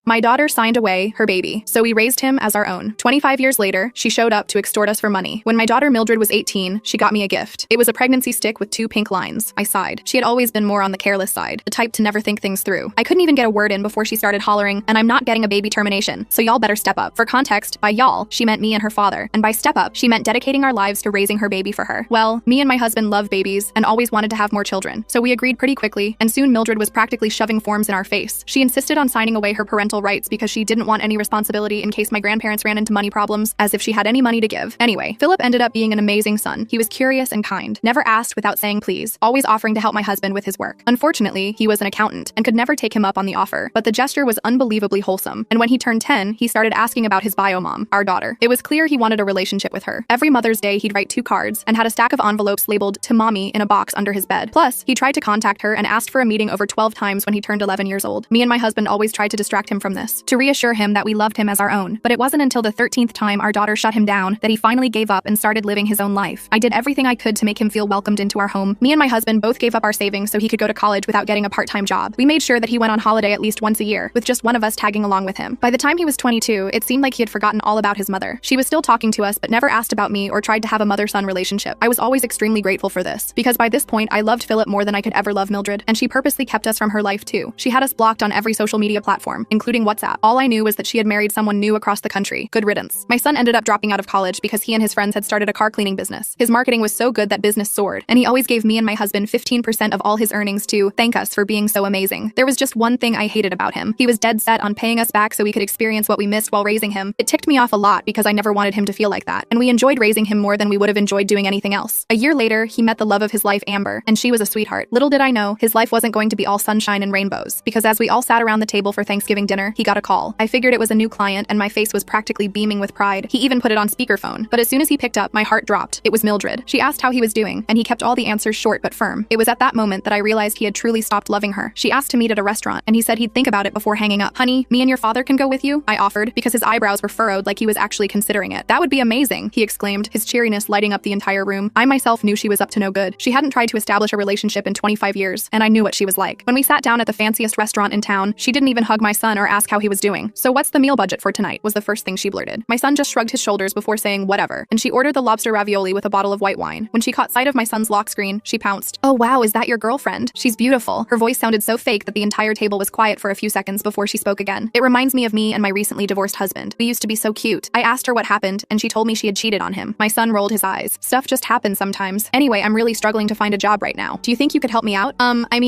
My daughter signed away her baby, so we raised him as our own. 25 years later, she showed up to extort us for money. When my daughter Mildred was 18, she got me a gift. It was a pregnancy stick with 2 pink lines. I sighed. She had always been more on the careless side, the type to never think things through. I couldn't even get a word in before she started hollering, "And I'm not getting a baby termination, so y'all better step up." For context, by y'all, she meant me and her father, and by step up, she meant dedicating our lives to raising her baby for her. Well, me and my husband love babies and always wanted to have more children, so we agreed pretty quickly, and soon Mildred was practically shoving forms in our face. She insisted on signing away her parental rights because she didn't want any responsibility in case my grandparents ran into money problems, as if she had any money to give. Anyway, Philip ended up being an amazing son. He was curious and kind, never asked without saying please, always offering to help my husband with his work. Unfortunately, he was an accountant and could never take him up on the offer, but the gesture was unbelievably wholesome, and when he turned 10, he started asking about his bio mom, our daughter. It was clear he wanted a relationship with her. Every Mother's Day, he'd write 2 cards and had a stack of envelopes labeled "to mommy" in a box under his bed. Plus, he tried to contact her and asked for a meeting over 12 times when he turned 11 years old. Me and my husband always tried to distract him from this, to reassure him that we loved him as our own. But it wasn't until the 13th time our daughter shut him down that he finally gave up and started living his own life. I did everything I could to make him feel welcomed into our home. Me and my husband both gave up our savings so he could go to college without getting a part-time job. We made sure that he went on holiday at least once a year, with just one of us tagging along with him. By the time he was 22, it seemed like he had forgotten all about his mother. She was still talking to us but never asked about me or tried to have a mother-son relationship. I was always extremely grateful for this, because by this point I loved Philip more than I could ever love Mildred, and she purposely kept us from her life too. She had us blocked on every social media platform, including WhatsApp. All I knew was that she had married someone new across the country. Good riddance. My son ended up dropping out of college because he and his friends had started a car cleaning business. His marketing was so good that business soared, and he always gave me and my husband 15% of all his earnings to thank us for being so amazing. There was just one thing I hated about him. He was dead set on paying us back so we could experience what we missed while raising him. It ticked me off a lot because I never wanted him to feel like that, and we enjoyed raising him more than we would have enjoyed doing anything else. A year later, he met the love of his life, Amber, and she was a sweetheart. Little did I know, his life wasn't going to be all sunshine and rainbows, because as we all sat around the table for Thanksgiving dinner, he got a call. I figured it was a new client, and my face was practically beaming with pride. He even put it on speakerphone, but as soon as he picked up, my heart dropped. It was Mildred. She asked how he was doing, and he kept all the answers short but firm. It was at that moment that I realized he had truly stopped loving her. She asked to meet at a restaurant, and he said he'd think about it before hanging up. "Honey, me and your father can go with you?" I offered, because his eyebrows were furrowed like he was actually considering it. "That would be amazing," he exclaimed, his cheeriness lighting up the entire room. I myself knew she was up to no good. She hadn't tried to establish a relationship in 25 years, and I knew what she was like. When we sat down at the fanciest restaurant in town, she didn't even hug my son or ask how he was doing. "So what's the meal budget for tonight?" was the first thing she blurted. My son just shrugged his shoulders before saying whatever, and she ordered the lobster ravioli with a bottle of white wine. When she caught sight of my son's lock screen, she pounced. "Oh wow, is that your girlfriend? She's beautiful." Her voice sounded so fake that the entire table was quiet for a few seconds before she spoke again. "It reminds me of me and my recently divorced husband. We used to be so cute." I asked her what happened, and she told me she had cheated on him. My son rolled his eyes. "Stuff just happens sometimes. Anyway, I'm really struggling to find a job right now. Do you think you could help me out?"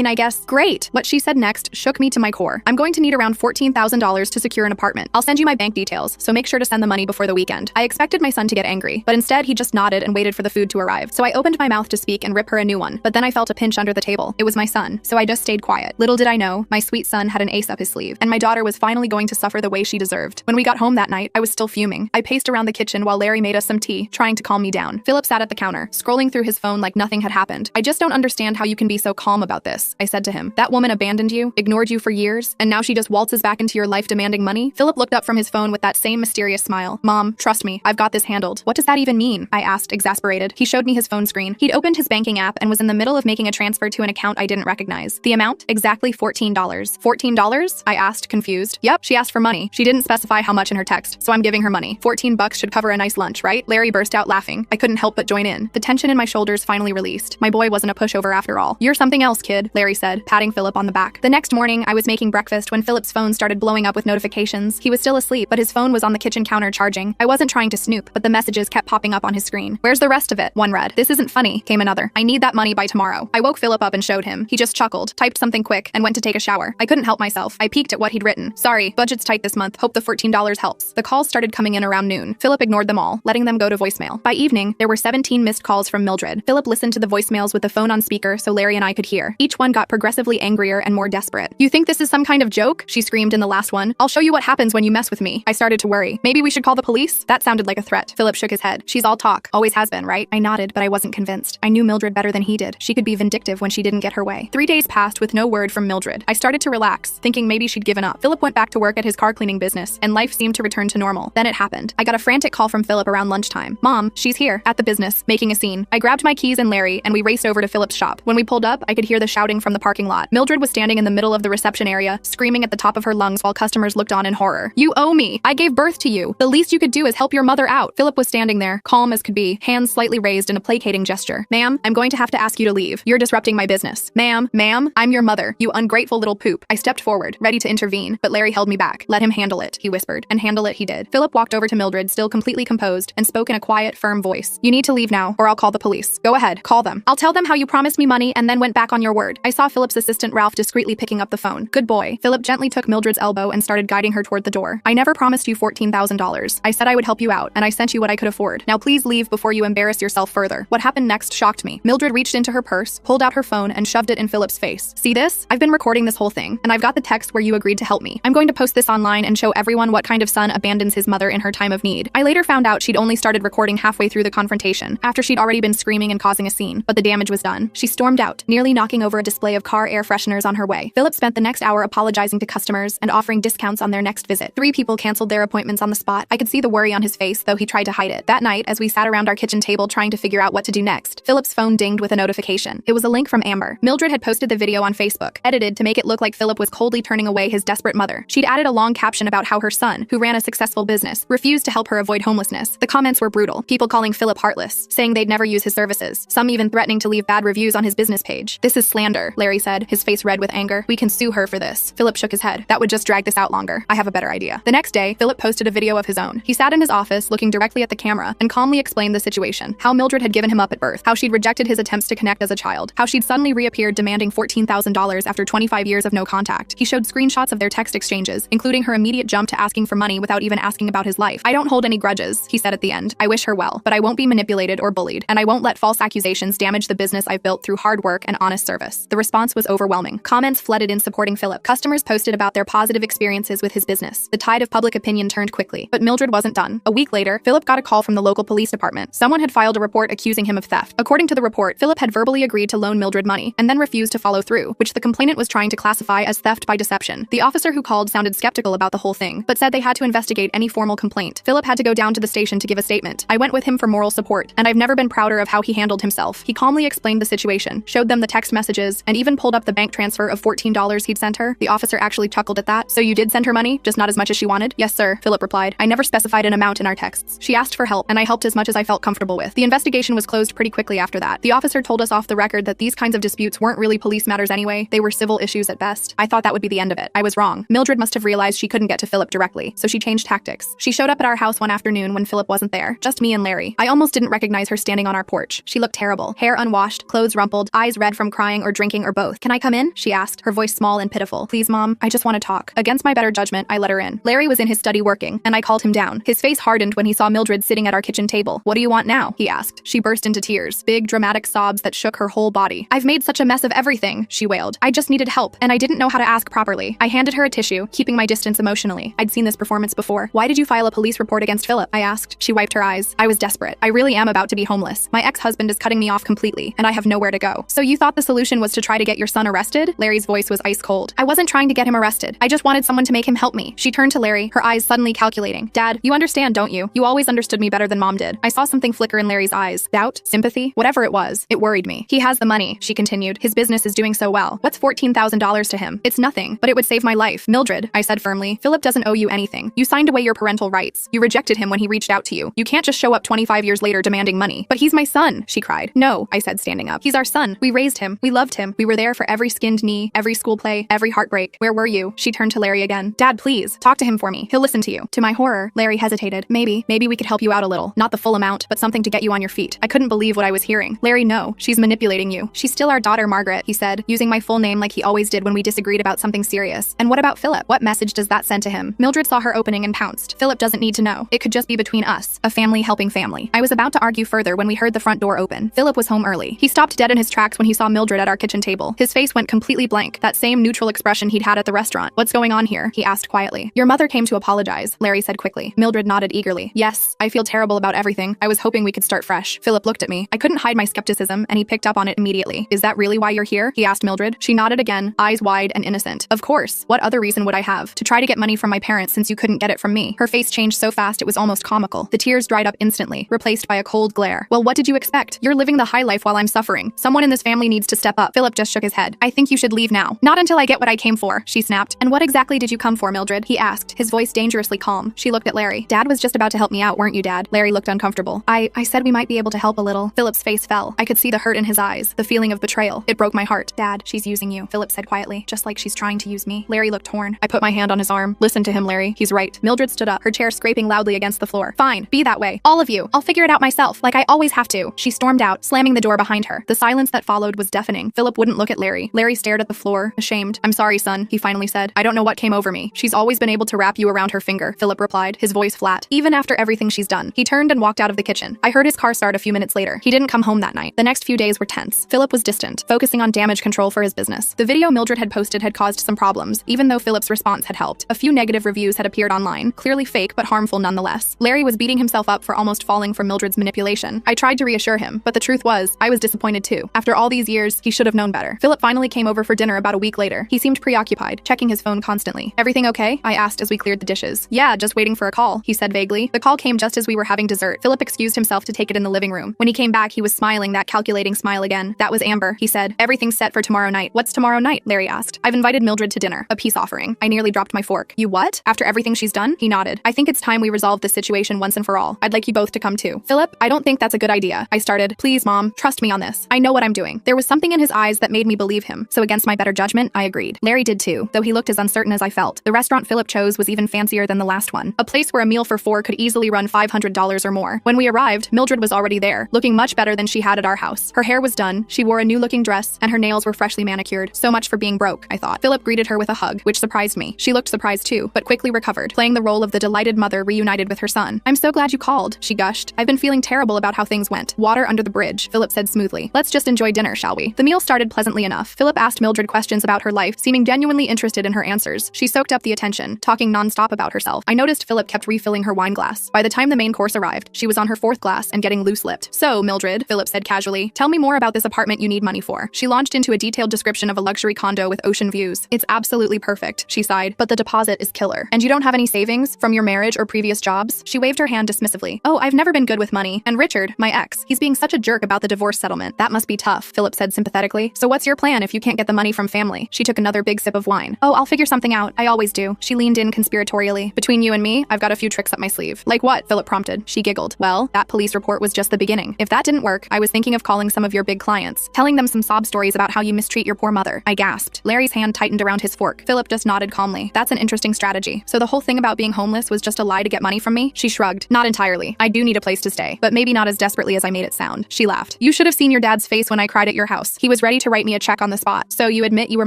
I guess. Great. What she said next shook me to my core. "I'm going to need around $14,000 to secure an apartment. I'll send you my bank details, so make sure to send the money before the weekend." I expected my son to get angry, but instead he just nodded and waited for the food to arrive. So I opened my mouth to speak and rip her a new one, but then I felt a pinch under the table. It was my son, so I just stayed quiet. Little did I know, my sweet son had an ace up his sleeve, and my daughter was finally going to suffer the way she deserved. When we got home that night, I was still fuming. I paced around the kitchen while Larry made us some tea, trying to calm me down. Philip sat at the counter, scrolling through his phone like nothing had happened. "I just don't understand how you can be so calm about this," I said to him. "That woman abandoned you, ignored you for years, and now she just waltzes back into your life demanding money?" Philip looked up from his phone with that same mysterious smile. "Mom, trust me, I've got this handled." "What does that even mean?" I asked, exasperated. He showed me his phone screen. He'd opened his banking app and was in the middle of making a transfer to an account I didn't recognize. The amount? Exactly $14. $14? I asked, confused. "Yep, she asked for money. She didn't specify how much in her text, so I'm giving her money. $14 should cover a nice lunch, right?" Larry burst out laughing. I couldn't help but join in. The tension in my shoulders finally released. My boy wasn't a pushover after all. "You're something else, kid," Larry said, patting Philip on the back. The next morning, I was making breakfast when Philip's phone started blowing up with notifications. He was still asleep, but his phone was on the kitchen counter charging. I wasn't trying to snoop, but the messages kept popping up on his screen. "Where's the rest of it?" one read. "This isn't funny," came another. "I need that money by tomorrow." I woke Philip up and showed him. He just chuckled, typed something quick, and went to take a shower. I couldn't help myself. I peeked at what he'd written. "Sorry, budget's tight this month. Hope the $14 helps." The calls started coming in around noon. Philip ignored them all, letting them go to voicemail. By evening, there were 17 missed calls from Mildred. Philip listened to the voicemails with the phone on speaker so Larry and I could hear. Each one got progressively angrier and more desperate. "You think this is some kind of joke?" she screamed in the last one. "I'll show you what happens when you mess with me." I started to worry. "Maybe we should call the police?" That sounded like a threat. Philip shook his head. "She's all talk. Always has been, right?" I nodded, but I wasn't convinced. I knew Mildred better than he did. She could be vindictive when she didn't get her way. 3 days passed with no word from Mildred. I started to relax, thinking maybe she'd given up. Philip went back to work at his car cleaning business, and life seemed to return to normal. Then it happened. I got a frantic call from Philip around lunchtime. "Mom, she's here, at the business, making a scene." I grabbed my keys and Larry, and we raced over to Philip's shop. When we pulled up, I could hear the shouting from the parking lot. Mildred was standing in the middle of the reception area, screaming at the top of her lungs lungs while customers looked on in horror. You owe me. I gave birth to you. The least you could do is help your mother out. Philip was standing there, calm as could be, hands slightly raised in a placating gesture. Ma'am, I'm going to have to ask you to leave. You're disrupting my business. Ma'am, I'm your mother, you ungrateful little poop. I stepped forward, ready to intervene, but Larry held me back. Let him handle it, he whispered, and handle it he did. Philip walked over to Mildred, still completely composed, and spoke in a quiet, firm voice. You need to leave now, or I'll call the police. Go ahead, call them. I'll tell them how you promised me money and then went back on your word. I saw Philip's assistant Ralph discreetly picking up the phone. Good boy. Philip gently took Mildred's elbow and started guiding her toward the door. I never promised you $14,000. I said I would help you out, and I sent you what I could afford. Now please leave before you embarrass yourself further. What happened next shocked me. Mildred reached into her purse, pulled out her phone, and shoved it in Philip's face. See this? I've been recording this whole thing, and I've got the text where you agreed to help me. I'm going to post this online and show everyone what kind of son abandons his mother in her time of need. I later found out she'd only started recording halfway through the confrontation, after she'd already been screaming and causing a scene, but the damage was done. She stormed out, nearly knocking over a display of car air fresheners on her way. Philip spent the next hour apologizing to customers and offering discounts on their next visit. 3 people canceled their appointments on the spot. I could see the worry on his face, though he tried to hide it. That night, as we sat around our kitchen table trying to figure out what to do next, Philip's phone dinged with a notification. It was a link from Amber. Mildred had posted the video on Facebook, edited to make it look like Philip was coldly turning away his desperate mother. She'd added a long caption about how her son, who ran a successful business, refused to help her avoid homelessness. The comments were brutal, people calling Philip heartless, saying they'd never use his services, some even threatening to leave bad reviews on his business page. This is slander, Larry said, his face red with anger. We can sue her for this. Philip shook his head. That would just drag this out longer. I have a better idea. The next day, Philip posted a video of his own. He sat in his office, looking directly at the camera, and calmly explained the situation. How Mildred had given him up at birth, how she'd rejected his attempts to connect as a child, how she'd suddenly reappeared demanding $14,000 after 25 years of no contact. He showed screenshots of their text exchanges, including her immediate jump to asking for money without even asking about his life. I don't hold any grudges, he said at the end. I wish her well, but I won't be manipulated or bullied, and I won't let false accusations damage the business I've built through hard work and honest service. The response was overwhelming. Comments flooded in supporting Philip. Customers posted about their positive experiences with his business. The tide of public opinion turned quickly, but Mildred wasn't done. A week later, Philip got a call from the local police department. Someone had filed a report accusing him of theft. According to the report, Philip had verbally agreed to loan Mildred money and then refused to follow through, which the complainant was trying to classify as theft by deception. The officer who called sounded skeptical about the whole thing, but said they had to investigate any formal complaint. Philip had to go down to the station to give a statement. I went with him for moral support, and I've never been prouder of how he handled himself. He calmly explained the situation, showed them the text messages, and even pulled up the bank transfer of $14 he'd sent her. The officer actually chuckled at that. So you did send her money, just not as much as she wanted? Yes, sir, Philip replied. I never specified an amount in our texts. She asked for help, and I helped as much as I felt comfortable with. The investigation was closed pretty quickly after that. The officer told us off the record that these kinds of disputes weren't really police matters anyway. They were civil issues at best. I thought that would be the end of it. I was wrong. Mildred must have realized she couldn't get to Philip directly, so she changed tactics. She showed up at our house one afternoon when Philip wasn't there, just me and Larry. I almost didn't recognize her standing on our porch. She looked terrible. Hair unwashed, clothes rumpled, eyes red from crying or drinking or both. Can I come in? She asked, her voice small and pitiful. Please, Mom, I just want to talk. Against my better judgment, I let her in. Larry was in his study working, and I called him down. His face hardened when he saw Mildred sitting at our kitchen table. What do you want now? He asked. She burst into tears, big dramatic sobs that shook her whole body. I've made such a mess of everything, she wailed. I just needed help, and I didn't know how to ask properly. I handed her a tissue, keeping my distance emotionally. I'd seen this performance before. Why did you file a police report against Philip? I asked. She wiped her eyes. I was desperate. I really am about to be homeless. My ex-husband is cutting me off completely, and I have nowhere to go. So you thought the solution was to try to get your son arrested? Larry's voice was ice cold. I wasn't trying to get him arrested. I just wanted someone to make him help me. She turned to Larry, her eyes suddenly calculating. Dad, you understand, don't you? You always understood me better than Mom did. I saw something flicker in Larry's eyes. Doubt? Sympathy? Whatever it was, it worried me. He has the money, she continued. His business is doing so well. What's $14,000 to him? It's nothing, but it would save my life. Mildred, I said firmly, Philip doesn't owe you anything. You signed away your parental rights. You rejected him when he reached out to you. You can't just show up 25 years later demanding money. But he's my son, she cried. No, I said, standing up. He's our son. We raised him. We loved him. We were there for every skinned knee, every school play, every heartbreak. Where were you? She turned to Larry again. Dad, please, talk to him for me. He'll listen to you. To my horror, Larry hesitated. Maybe we could help you out a little. Not the full amount, but something to get you on your feet. I couldn't believe what I was hearing. Larry, no. She's manipulating you. She's still our daughter, Margaret, he said, using my full name like he always did when we disagreed about something serious. And what about Philip? What message does that send to him? Mildred saw her opening and pounced. Philip doesn't need to know. It could just be between us. A family helping family. I was about to argue further when we heard the front door open. Philip was home early. He stopped dead in his tracks when he saw Mildred at our kitchen table. His face went completely blank, that same neutral expression he'd had at the restaurant. What's going on here? He asked quietly. Your mother came to apologize, Larry said quickly. Mildred nodded eagerly. Yes, I feel terrible about everything. I was hoping we could start fresh. Philip looked at me. I couldn't hide my skepticism, and he picked up on it immediately. Is that really why you're here? He asked Mildred. She nodded again, eyes wide and innocent. Of course. What other reason would I have? To try to get money from my parents since you couldn't get it from me. Her face changed so fast it was almost comical. The tears dried up instantly, replaced by a cold glare. Well, what did you expect? You're living the high life while I'm suffering. Someone in this family needs to step up. Philip just shook his head. I think you should leave now. Not until I get what I came for, she snapped. And what What exactly did you come for, Mildred? He asked, his voice dangerously calm. She looked at Larry. Dad was just about to help me out, weren't you, Dad? Larry looked uncomfortable. I said we might be able to help a little. Philip's face fell. I could see the hurt in his eyes, the feeling of betrayal. It broke my heart. Dad, she's using you, Philip said quietly, just like she's trying to use me. Larry looked torn. I put my hand on his arm. Listen to him, Larry. He's right. Mildred stood up, her chair scraping loudly against the floor. Fine, be that way. All of you. I'll figure it out myself, like I always have to. She stormed out, slamming the door behind her. The silence that followed was deafening. Philip wouldn't look at Larry. Larry stared at the floor, ashamed. I'm sorry, son, he finally said. I don't know what came over me. She's always been able to wrap you around her finger, Philip replied, his voice flat. Even after everything she's done. He turned and walked out of the kitchen. I heard his car start a few minutes later. He didn't come home that night. The next few days were tense. Philip was distant, focusing on damage control for his business. The video Mildred had posted had caused some problems, even though Philip's response had helped. A few negative reviews had appeared online, clearly fake but harmful nonetheless. Larry was beating himself up for almost falling for Mildred's manipulation. I tried to reassure him, but the truth was, I was disappointed too. After all these years, he should have known better. Philip finally came over for dinner about a week later. He seemed preoccupied, checking his phone constantly. Everything okay? I asked as we cleared the dishes. Yeah, just waiting for a call, he said vaguely. The call came just as we were having dessert. Philip excused himself to take it in the living room. When he came back, he was smiling that calculating smile again. That was Amber, he said. Everything's set for tomorrow night. What's tomorrow night? Larry asked. I've invited Mildred to dinner, a peace offering. I nearly dropped my fork. You what? After everything she's done? He nodded. I think it's time we resolve this situation once and for all. I'd like you both to come too. Philip, I don't think that's a good idea. I started. Please, Mom, trust me on this. I know what I'm doing. There was something in his eyes that made me believe him, so against my better judgment, I agreed. Larry did too, though he looked as uncertain as I felt. The restaurant Philip chose was even fancier than the last one, a place where a meal for four could easily run $500 or more. When we arrived, Mildred was already there, looking much better than she had at our house. Her hair was done, she wore a new-looking dress, and her nails were freshly manicured. So much for being broke, I thought. Philip greeted her with a hug, which surprised me. She looked surprised too, but quickly recovered, playing the role of the delighted mother reunited with her son. I'm so glad you called, she gushed. I've been feeling terrible about how things went. Water under the bridge, Philip said smoothly. Let's just enjoy dinner, shall we? The meal started pleasantly enough. Philip asked Mildred questions about her life, seeming genuinely interested in her answers. She soaked up the attention, talking nonstop about herself. I noticed Philip kept refilling her wine glass. By the time the main course arrived, she was on her fourth glass and getting loose-lipped. So, Mildred, Philip said casually, tell me more about this apartment you need money for. She launched into a detailed description of a luxury condo with ocean views. It's absolutely perfect, she sighed, but the deposit is killer. And you don't have any savings from your marriage or previous jobs? She waved her hand dismissively. Oh, I've never been good with money. And Richard, my ex, he's being such a jerk about the divorce settlement. That must be tough, Philip said sympathetically. So what's your plan if you can't get the money from family? She took another big sip of wine. Oh, I'll figure something out. I always do. She leaned in conspiratorially. Between you and me, I've got a few tricks up my sleeve. Like what? Philip prompted. She giggled. Well, that police report was just the beginning. If that didn't work, I was thinking of calling some of your big clients, telling them some sob stories about how you mistreat your poor mother. I gasped. Larry's hand tightened around his fork. Philip just nodded calmly. That's an interesting strategy. So the whole thing about being homeless was just a lie to get money from me? She shrugged. Not entirely. I do need a place to stay, but maybe not as desperately as I made it sound. She laughed. You should have seen your dad's face when I cried at your house. He was ready to write me a check on the spot. So you admit you were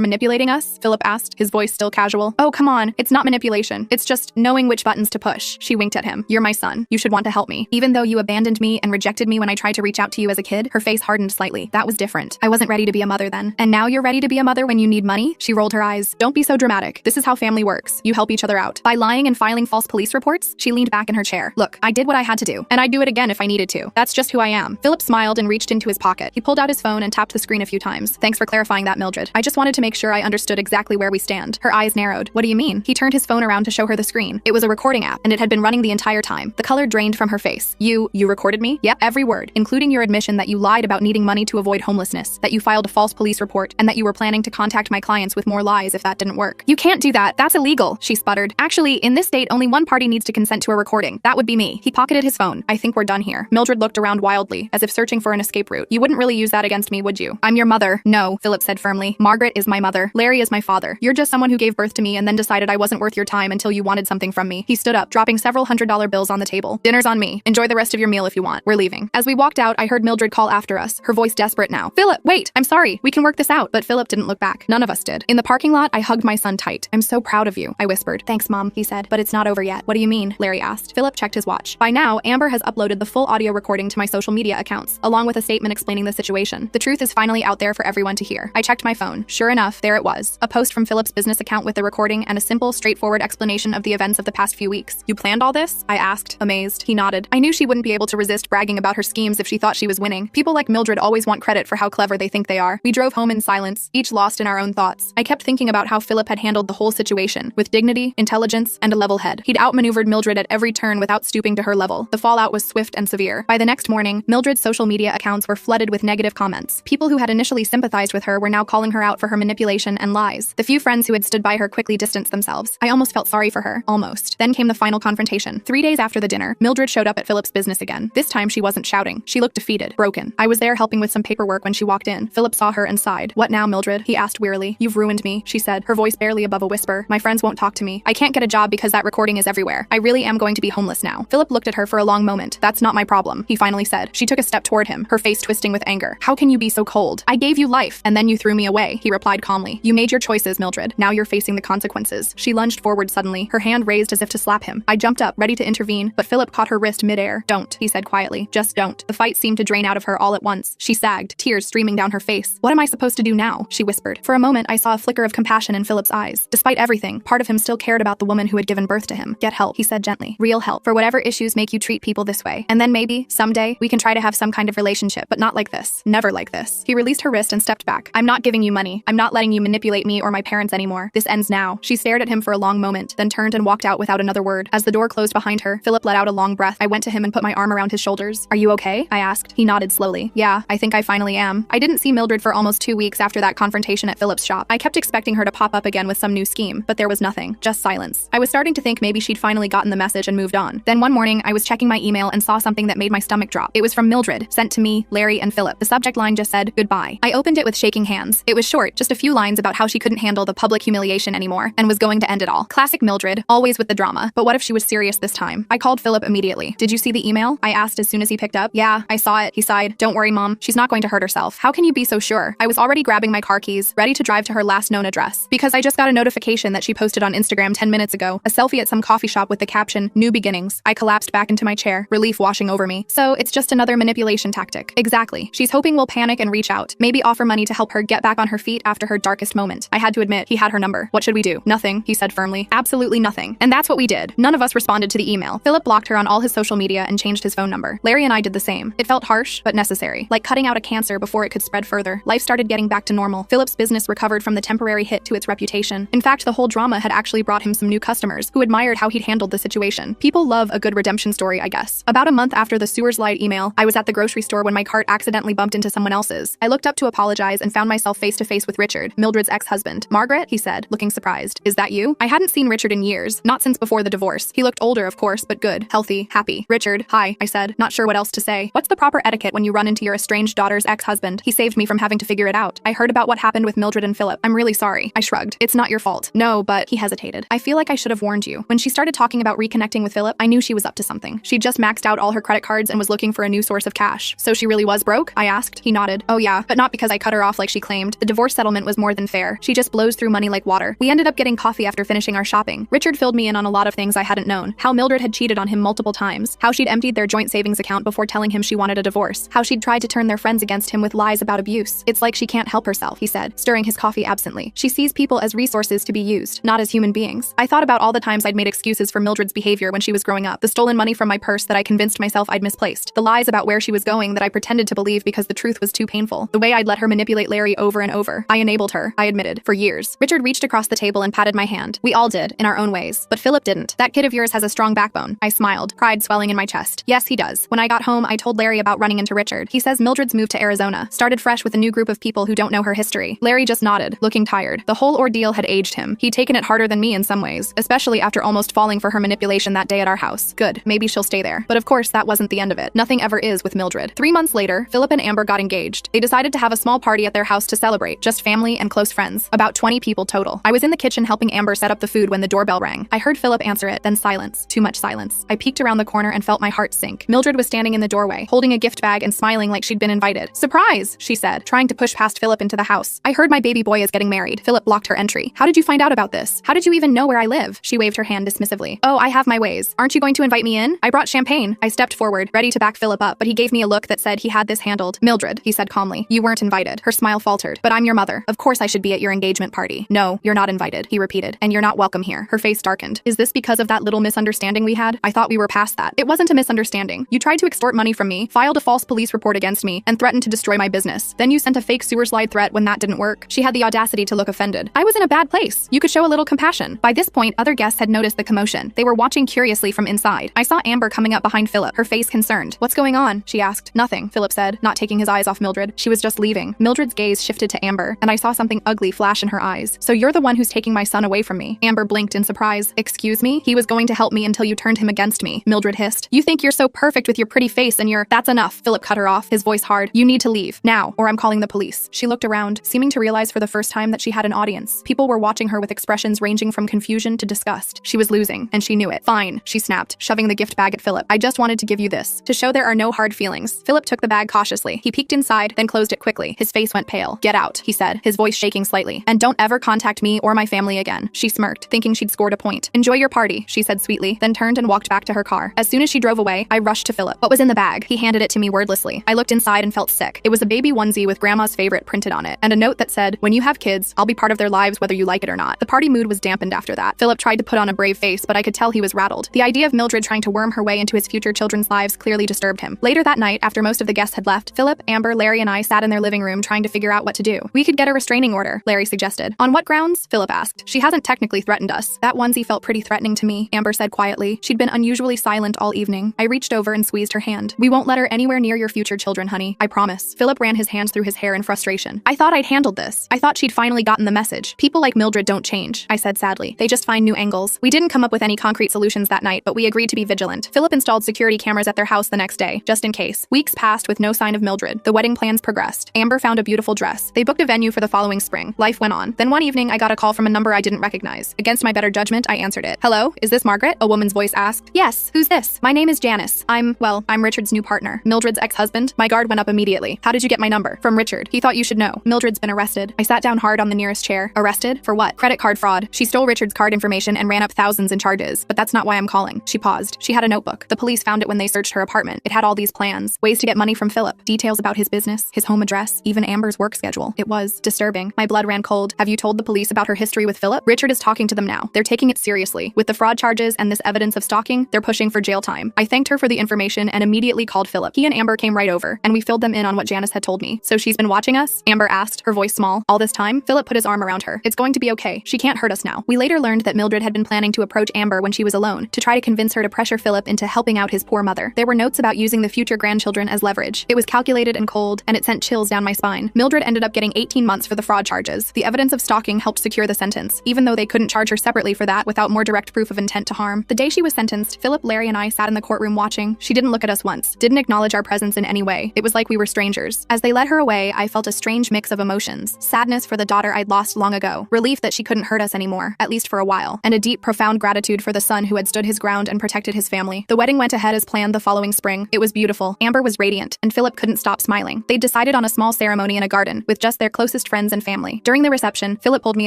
manipulating us? Philip asked, his voice still casual. Oh, come on. It's not manipulation. It's just knowing which buttons to push. She winked at him. You're my son. You should want to help me. Even though you abandoned me and rejected me when I tried to reach out to you as a kid, her face hardened slightly. That was different. I wasn't ready to be a mother then. And now you're ready to be a mother when you need money? She rolled her eyes. Don't be so dramatic. This is how family works. You help each other out. By lying and filing false police reports? She leaned back in her chair. Look, I did what I had to do, and I'd do it again if I needed to. That's just who I am. Philip smiled and reached into his pocket. He pulled out his phone and tapped the screen a few times. Thanks for clarifying that, Mildred. I just wanted to make sure I understood exactly where we stand. Her eyes narrowed. What do you mean? He turned his phone around to show her the screen. It was a recording app, and it had been running the entire time. The color drained from her face. You recorded me? Yep, every word, including your admission that you lied about needing money to avoid homelessness, that you filed a false police report, and that you were planning to contact my clients with more lies if that didn't work. You can't do that. That's illegal, she sputtered. Actually, in this state, only one party needs to consent to a recording. That would be me. He pocketed his phone. I think we're done here. Mildred looked around wildly, as if searching for an escape route. You wouldn't really use that against me, would you? I'm your mother. No, Philip said firmly. Margaret is my mother. Larry is my father. You're just someone who gave birth to me and then decided I wasn't worth your time until you wanted something from me. He stood up, dropping several $100 bills on the table. Dinner's on me. Enjoy the rest of your meal if you want. We're leaving. As we walked out, I heard Mildred call after us, her voice desperate now. Philip, wait! I'm sorry. We can work this out. But Philip didn't look back. None of us did. In the parking lot, I hugged my son tight. I'm so proud of you, I whispered. Thanks, Mom, he said. But it's not over yet. What do you mean? Larry asked. Philip checked his watch. By now, Amber has uploaded the full audio recording to my social media accounts, along with a statement explaining the situation. The truth is finally out there for everyone to hear. I checked my phone. Sure enough, there it was. A post from Philip's business account with the recording and a simple, straightforward explanation of the events of the past few weeks. You planned all this? I asked, amazed. He nodded. I knew she wouldn't be able to resist bragging about her schemes if she thought she was winning. People like Mildred always want credit for how clever they think they are. We drove home in silence, each lost in our own thoughts. I kept thinking about how Philip had handled the whole situation, with dignity, intelligence, and a level head. He'd outmaneuvered Mildred at every turn without stooping to her level. The fallout was swift and severe. By the next morning, Mildred's social media accounts were flooded with negative comments. People who had initially sympathized with her were now calling her out for her manipulation and lies. The few friends who had stood stood by her quickly distanced themselves. I almost felt sorry for her. Almost. Then came the final confrontation. 3 days after the dinner, Mildred showed up at Philip's business again. This time she wasn't shouting. She looked defeated, broken. I was there helping with some paperwork when she walked in. Philip saw her and sighed. "What now, Mildred?" he asked wearily. "You've ruined me," she said, her voice barely above a whisper. "My friends won't talk to me. I can't get a job because that recording is everywhere. I really am going to be homeless now." Philip looked at her for a long moment. "That's not my problem," he finally said. She took a step toward him, her face twisting with anger. "How can you be so cold? I gave you life, and then you threw me away," he replied calmly. "You made your choices, Mildred. Now you're facing the consequences." She lunged forward suddenly, her hand raised as if to slap him. I jumped up, ready to intervene, but Philip caught her wrist midair. "Don't," he said quietly. "Just don't." The fight seemed to drain out of her all at once. She sagged, tears streaming down her face. "What am I supposed to do now?" she whispered. For a moment, I saw a flicker of compassion in Philip's eyes. Despite everything, part of him still cared about the woman who had given birth to him. "Get help," he said gently. "Real help, for whatever issues make you treat people this way. And then maybe, someday, we can try to have some kind of relationship, but not like this. Never like this." He released her wrist and stepped back. "I'm not giving you money. I'm not letting you manipulate me or my parents anymore. This ends now." She stared at him for a long moment, then turned and walked out without another word. As the door closed behind her, Philip let out a long breath. I went to him and put my arm around his shoulders. "Are you okay?" I asked. He nodded slowly. "Yeah, I think I finally am." I didn't see Mildred for almost 2 weeks after that confrontation at Philip's shop. I kept expecting her to pop up again with some new scheme, but there was nothing, just silence. I was starting to think maybe she'd finally gotten the message and moved on. Then one morning, I was checking my email and saw something that made my stomach drop. It was from Mildred, sent to me, Larry, and Philip. The subject line just said, "Goodbye." I opened it with shaking hands. It was short, just a few lines about how she couldn't handle the public humiliation anymore and was going to end it all. Classic Mildred, always with the drama. But what if she was serious this time? I called Philip immediately. "Did you see the email?" I asked as soon as he picked up. "Yeah, I saw it," he sighed. "Don't worry, Mom. She's not going to hurt herself." "How can you be so sure?" I was already grabbing my car keys, ready to drive to her last known address, because I just got a notification that she posted on Instagram 10 minutes ago, a selfie at some coffee shop with the caption, "New beginnings." I collapsed back into my chair, relief washing over me. So it's just another manipulation tactic. Exactly. She's hoping we'll panic and reach out, maybe offer money to help her get back on her feet after her darkest moment. I had to admit, he had her number. "What should we do?" "Nothing," he said firmly. "Absolutely nothing." And that's what we did. None of us responded to the email. Philip blocked her on all his social media and changed his phone number. Larry and I did the same. It felt harsh, but necessary. Like cutting out a cancer before it could spread further. Life started getting back to normal. Philip's business recovered from the temporary hit to its reputation. In fact, the whole drama had actually brought him some new customers who admired how he'd handled the situation. People love a good redemption story, I guess. About a month after the sewers light email, I was at the grocery store when my cart accidentally bumped into someone else's. I looked up to apologize and found myself face to face with Richard, Mildred's ex-husband. "Margaret," he said, looking surprised. "Is that you?" I hadn't seen Richard in years, not since before the divorce. He looked older, of course, but good, healthy, happy. "Richard, hi," I said, not sure what else to say. "What's the proper etiquette when you run into your estranged daughter's ex-husband?" He saved me from having to figure it out. "I heard about what happened with Mildred and Philip. I'm really sorry." I shrugged. "It's not your fault." "No, but," he hesitated. "I feel like I should have warned you." When she started talking about reconnecting with Philip, I knew she was up to something. She'd just maxed out all her credit cards and was looking for a new source of cash. "So she really was broke?" I asked. He nodded. "Oh yeah, but not because I cut her off like she claimed. The divorce settlement was more than fair. She just blows through money like water." We ended up getting coffee after finishing our shopping. Richard filled me in on a lot of things I hadn't known. How Mildred had cheated on him multiple times. How she'd emptied their joint savings account before telling him she wanted a divorce. How she'd tried to turn their friends against him with lies about abuse. "It's like she can't help herself," he said, stirring his coffee absently. "She sees people as resources to be used, not as human beings." I thought about all the times I'd made excuses for Mildred's behavior when she was growing up. The stolen money from my purse that I convinced myself I'd misplaced. The lies about where she was going that I pretended to believe because the truth was too painful. The way I'd let her manipulate Larry over and over. I enabled her, I admitted, for years. Richard reached across the table and patted my hand. We all did, in our own ways. But Philip didn't. "That kid of yours has a strong backbone." I smiled, pride swelling in my chest. "Yes, he does." When I got home, I told Larry about running into Richard. He says Mildred's moved to Arizona, started fresh with a new group of people who don't know her history. Larry just nodded, looking tired. The whole ordeal had aged him. He'd taken it harder than me in some ways, especially after almost falling for her manipulation that day at our house. Good, maybe she'll stay there. But of course, that wasn't the end of it. Nothing ever is with Mildred. 3 months later, Philip and Amber got engaged. They decided to have a small party at their house to celebrate, just family and close friends. About 20 people total. I was in the kitchen helping Amber set up the food when the doorbell rang. I heard Philip answer it, then silence. Too much silence. I peeked around the corner and felt my heart sink. Mildred was standing in the doorway, holding a gift bag and smiling like she'd been invited. "Surprise," she said, trying to push past Philip into the house. "I heard my baby boy is getting married." Philip blocked her entry. "How did you find out about this? How did you even know where I live?" She waved her hand dismissively. "Oh, I have my ways. Aren't you going to invite me in? I brought champagne." I stepped forward, ready to back Philip up, but he gave me a look that said he had this handled. "Mildred," he said calmly, "you weren't invited." Her smile faltered. "But I'm your mother. Of course I should be at your engagement party." "No, you're not invited," he repeated. "And you're not welcome here." Her face darkened. "Is this because of that little misunderstanding we had? I thought we were past that." "It wasn't a misunderstanding. You tried to extort money from me, filed a false police report against me, and threatened to destroy my business. Then you sent a fake sewer slide threat when that didn't work." She had the audacity to look offended. "I was in a bad place. You could show a little compassion." By this point, other guests had noticed the commotion. They were watching curiously from inside. I saw Amber coming up behind Philip, her face concerned. "What's going on?" she asked. "Nothing," Philip said, not taking his eyes off Mildred. "She was just leaving." Mildred's gaze shifted to Amber, and I saw something ugly flash in her eyes. "So you're You're the one who's taking my son away from me. Amber blinked in surprise. Excuse me? He was going to help me until you turned him against me, Mildred hissed. You think you're so perfect with your pretty face and that's enough. Philip cut her off, his voice hard. You need to leave, now, or I'm calling the police. She looked around, seeming to realize for the first time that she had an audience. People were watching her with expressions ranging from confusion to disgust. She was losing, and she knew it. Fine, she snapped, shoving the gift bag at Philip. I just wanted to give you this, to show there are no hard feelings. Philip took the bag cautiously. He peeked inside, then closed it quickly. His face went pale. Get out, he said, his voice shaking slightly. And don't ever contact me or my family again. She smirked, thinking she'd scored a point. Enjoy your party, she said sweetly, then turned and walked back to her car. As soon as she drove away, I rushed to Philip. What was in the bag? He handed it to me wordlessly. I looked inside and felt sick. It was a baby onesie with grandma's favorite printed on it, and a note that said, when you have kids, I'll be part of their lives whether you like it or not. The party mood was dampened after that. Philip tried to put on a brave face, but I could tell he was rattled. The idea of Mildred trying to worm her way into his future children's lives clearly disturbed him. Later that night, after most of the guests had left, Philip, Amber, Larry, and I sat in their living room trying to figure out what to do. We could get a restraining order, Larry suggested. On what grounds? Philip asked. She hasn't technically threatened us. That onesie felt pretty threatening to me, Amber said quietly. She'd been unusually silent all evening. I reached over and squeezed her hand. We won't let her anywhere near your future children, honey. I promise. Philip ran his hands through his hair in frustration. I thought I'd handled this. I thought she'd finally gotten the message. People like Mildred don't change, I said sadly. They just find new angles. We didn't come up with any concrete solutions that night, but we agreed to be vigilant. Philip installed security cameras at their house the next day, just in case. Weeks passed with no sign of Mildred. The wedding plans progressed. Amber found a beautiful dress. They booked a venue for the following spring. Life went on. Then one evening, I got a call from a number I didn't recognize. Against my better judgment, I answered it. Hello, is this Margaret? A woman's voice asked. Yes, who's this? My name is Janice. I'm Richard's new partner. Mildred's ex-husband. My guard went up immediately. How did you get my number? From Richard. He thought you should know. Mildred's been arrested. I sat down hard on the nearest chair. Arrested? For what? Credit card fraud. She stole Richard's card information and ran up thousands in charges. But that's not why I'm calling. She paused. She had a notebook. The police found it when they searched her apartment. It had all these plans, ways to get money from Philip, details about his business, his home address, even Amber's work schedule. It was disturbing. My blood ran cold. Have you told the police about her history with Philip? Richard is talking to them now. They're taking it seriously. With the fraud charges and this evidence of stalking, they're pushing for jail time. I thanked her for the information and immediately called Philip. He and Amber came right over, and we filled them in on what Janice had told me. So she's been watching us? Amber asked, her voice small. All this time? Philip put his arm around her. It's going to be okay. She can't hurt us now. We later learned that Mildred had been planning to approach Amber when she was alone, to try to convince her to pressure Philip into helping out his poor mother. There were notes about using the future grandchildren as leverage. It was calculated and cold, and it sent chills down my spine. Mildred ended up getting 18 months for the fraud charges. The evidence of stalking helped secure the sentence, even though they couldn't charge her separately for that without more direct proof of intent to harm. The day she was sentenced, Philip, Larry, and I sat in the courtroom watching. She didn't look at us once, didn't acknowledge our presence in any way. It was like we were strangers. As they led her away, I felt a strange mix of emotions. Sadness for the daughter I'd lost long ago, relief that she couldn't hurt us anymore, at least for a while, and a deep, profound gratitude for the son who had stood his ground and protected his family. The wedding went ahead as planned the following spring. It was beautiful. Amber was radiant, and Philip couldn't stop smiling. They'd decided on a small ceremony in a garden, with just their closest friends and family. During the reception, Philip pulled me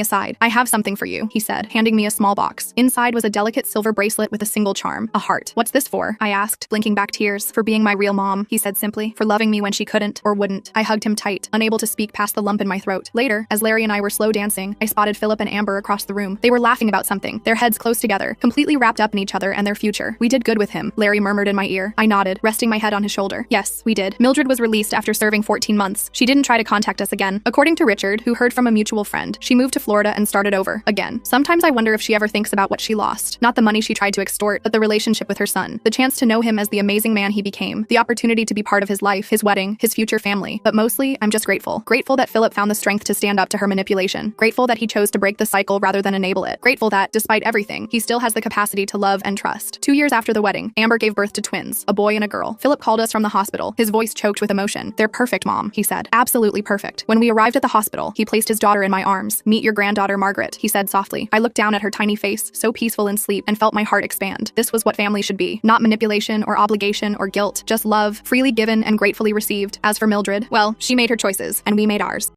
aside. I have something for you, he said, handing me a small box. Inside was a delicate silver bracelet with a single charm, a heart. What's this for? I asked, blinking back tears. For being my real mom, he said simply, for loving me when she couldn't or wouldn't. I hugged him tight, unable to speak past the lump in my throat. Later, as Larry and I were slow dancing, I spotted Philip and Amber across the room. They were laughing about something, their heads close together, completely wrapped up in each other and their future. We did good with him, Larry murmured in my ear. I nodded, resting my head on his shoulder. Yes, we did. Mildred was released after serving 14 months. She didn't try to contact us again. According to Richard, who heard from a mutual friend, she moved to Florida and started over, again. Sometimes I wonder if she ever thinks about what she lost. Not the money she tried to extort, but the relationship with her son. The chance to know him as the amazing man he became. The opportunity to be part of his life, his wedding, his future family. But mostly, I'm just grateful. Grateful that Philip found the strength to stand up to her manipulation. Grateful that he chose to break the cycle rather than enable it. Grateful that, despite everything, he still has the capacity to love and trust. 2 years after the wedding, Amber gave birth to twins, a boy and a girl. Philip called us from the hospital, his voice choked with emotion. They're perfect, Mom, he said. Absolutely perfect. When we arrived at the hospital, he placed his daughter in my arms. Meet your granddaughter, Margaret, he said softly. I looked down at her tiny face, so peaceful in sleep, and felt my heart expand. This was what family should be. Not manipulation or obligation or guilt, just love, freely given and gratefully received. As for Mildred, well, she made her choices, and we made ours.